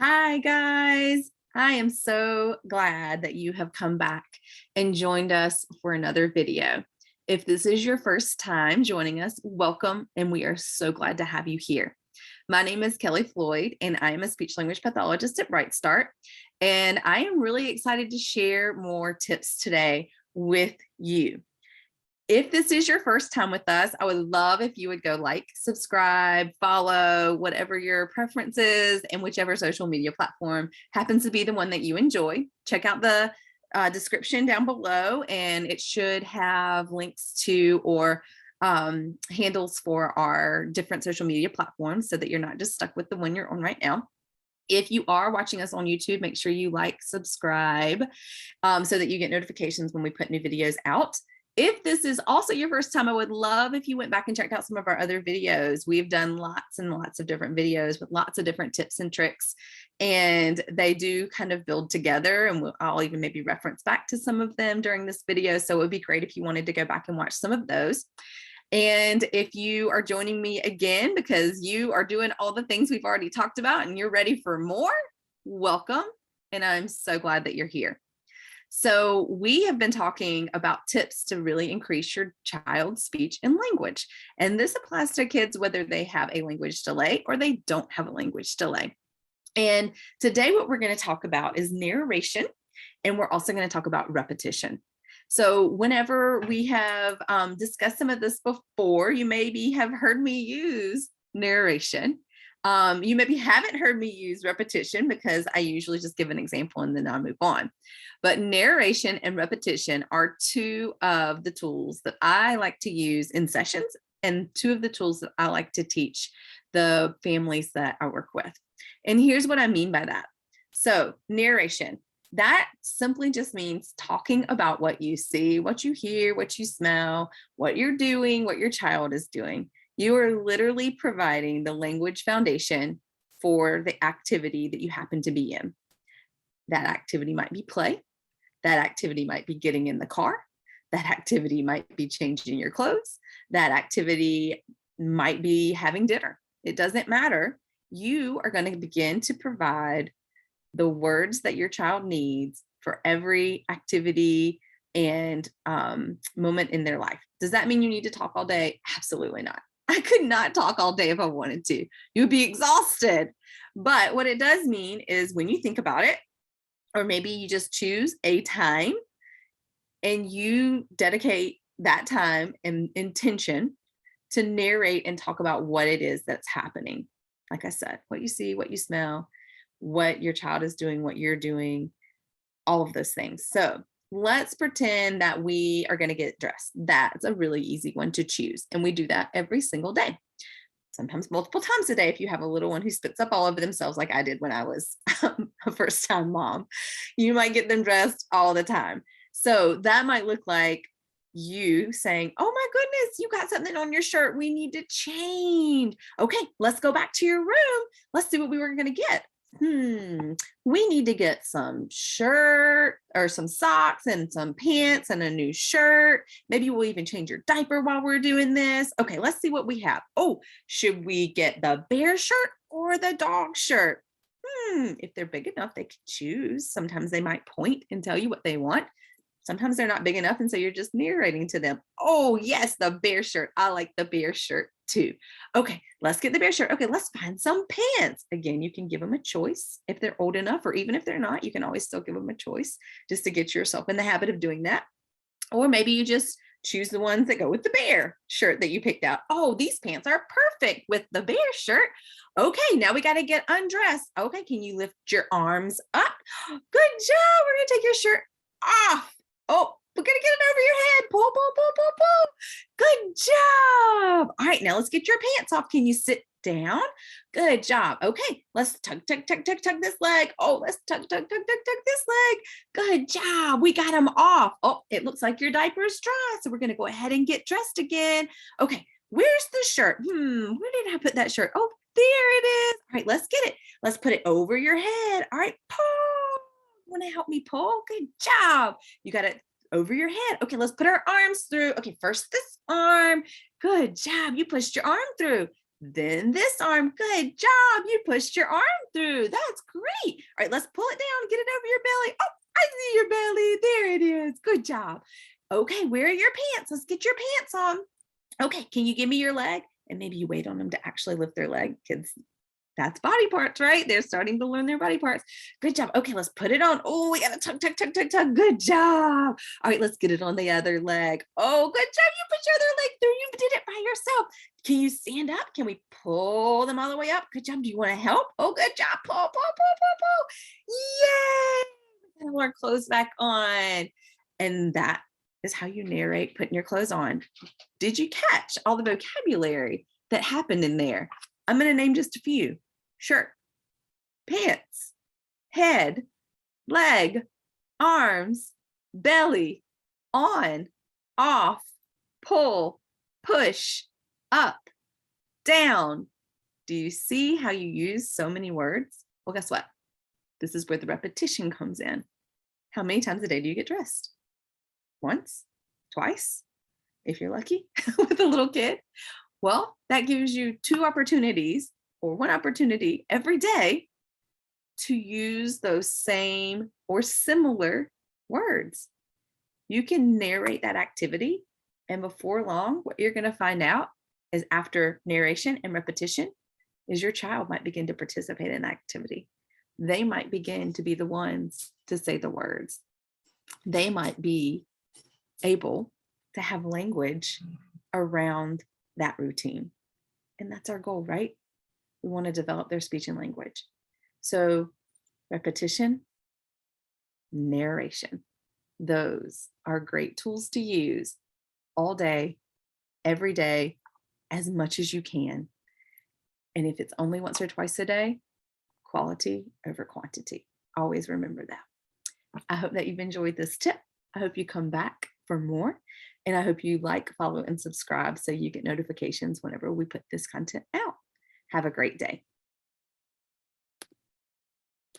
Hi, guys. I am so glad that you have come back and joined us for another video. If this is your first time joining us, welcome, and we are so glad to have you here. My name is Kelly Floyd, and I am a speech language pathologist at Bright Start, and I am really excited to share more tips today with you. If this is your first time with us, I would love if you would go like, subscribe, follow, whatever your preference is, and whichever social media platform happens to be the one that you enjoy. Check out the description down below, and it should have links to or handles for our different social media platforms so that you're not just stuck with the one you're on right now. If you are watching us on YouTube, make sure you like, subscribe, so that you get notifications when we put new videos out. If this is also your first time, I would love if you went back and checked out some of our other videos. We've done lots and lots of different videos with lots of different tips and tricks, and they do kind of build together, and I'll even maybe reference back to some of them during this video. So it would be great if you wanted to go back and watch some of those. And if you are joining me again because you are doing all the things we've already talked about and you're ready for more, welcome. And I'm so glad that you're here. So we have been talking about tips to really increase your child's speech and language. And this applies to kids whether they have a language delay or they don't have a language delay. And today what we're going to talk about is narration, and we're also going to talk about repetition. So whenever we have discussed some of this before, you maybe have heard me use narration. You maybe haven't heard me use repetition because I usually just give an example and then I move on. But narration and repetition are two of the tools that I like to use in sessions and two of the tools that I like to teach the families that I work with. And here's what I mean by that. So narration, that simply just means talking about what you see, what you hear, what you smell, what you're doing, what your child is doing. You are literally providing the language foundation for the activity that you happen to be in. That activity might be play. That activity might be getting in the car. That activity might be changing your clothes. That activity might be having dinner. It doesn't matter. You are going to begin to provide the words that your child needs for every activity and moment in their life. Does that mean you need to talk all day? Absolutely not. I could not talk all day if I wanted to. You would be exhausted. But what it does mean is when you think about it, or maybe you just choose a time and you dedicate that time and intention to narrate and talk about what it is that's happening. Like I said, what you see, what you smell, what your child is doing, what you're doing, all of those things. So let's pretend that we are going to get dressed. That's a really easy one to choose. And we do that every single day, sometimes multiple times a day if you have a little one who spits up all over themselves like I did when I was a first-time mom. You might get them dressed all the time. So that might look like you saying, oh my goodness, you got something on your shirt. We need to change. Okay, let's go back to your room. Let's see what we were going to get. We need to get some shirt or some socks and some pants and a new shirt. Maybe we'll even change your diaper while we're doing this. Okay, let's see what we have. Oh, should we get the bear shirt or the dog shirt? If they're big enough, they can choose. Sometimes they might point and tell you what they want. Sometimes they're not big enough, and so you're just narrating to them. Oh, yes, the bear shirt. I like the bear shirt too. Okay, let's get the bear shirt. Okay, let's find some pants. Again, you can give them a choice if they're old enough, or even if they're not, you can always still give them a choice just to get yourself in the habit of doing that. Or maybe you just choose the ones that go with the bear shirt that you picked out. Oh, these pants are perfect with the bear shirt. Okay, now we got to get undressed. Okay, can you lift your arms up? Good job. We're going to take your shirt off. Oh, we're going to get it over your head. Pull, pull, pull, pull, pull. Good job. All right, now let's get your pants off. Can you sit down? Good job. Okay, let's tug, tug, tug, tug, tug this leg. Oh, let's tug, tug, tug, tug, tug this leg. Good job. We got them off. Oh, it looks like your diaper is dry. So we're going to go ahead and get dressed again. Okay, where's the shirt? Where did I put that shirt? Oh, there it is. All right, let's get it. Let's put it over your head. All right, pull. Want to help me pull? Good job. You got it over your head. Okay, let's put our arms through. Okay, first this arm. Good job. You pushed your arm through. Then this arm, good job. You pushed your arm through. That's great. All right, let's pull it down, get it over your belly. Oh, I see your belly. There it is. Good job. Okay, where are your pants? Let's get your pants on. Okay, can you give me your leg? And maybe you wait on them to actually lift their leg. Kids, that's body parts, right? They're starting to learn their body parts. Good job. Okay, let's put it on. Oh, we got to tug, tug, tug, tug, tug. Good job. All right, let's get it on the other leg. Oh, good job. You put your other leg through. You did it by yourself. Can you stand up? Can we pull them all the way up? Good job. Do you want to help? Oh, good job. Pull, pull, pull, pull, pull. Yay. Pull our clothes back on. And that is how you narrate putting your clothes on. Did you catch all the vocabulary that happened in there? I'm going to name just a few. Shirt, pants, head, leg, arms, belly, on, off, pull, push, up, down. Do you see how you use so many words? Well, guess what? This is where the repetition comes in. How many times a day do you get dressed? Once, twice, if you're lucky with a little kid. Well, that gives you 2 opportunities or 1 opportunity every day to use those same or similar words. You can narrate that activity, and before long, what you're going to find out is after narration and repetition is your child might begin to participate in that activity. They might begin to be the ones to say the words. They might be able to have language around that routine. And that's our goal, right? We want to develop their speech and language. So repetition, narration, those are great tools to use all day, every day, as much as you can. And if it's only once or twice a day, quality over quantity. Always remember that. I hope that you've enjoyed this tip. I hope you come back for more. And I hope you like, follow, and subscribe so you get notifications whenever we put this content out. Have a great day.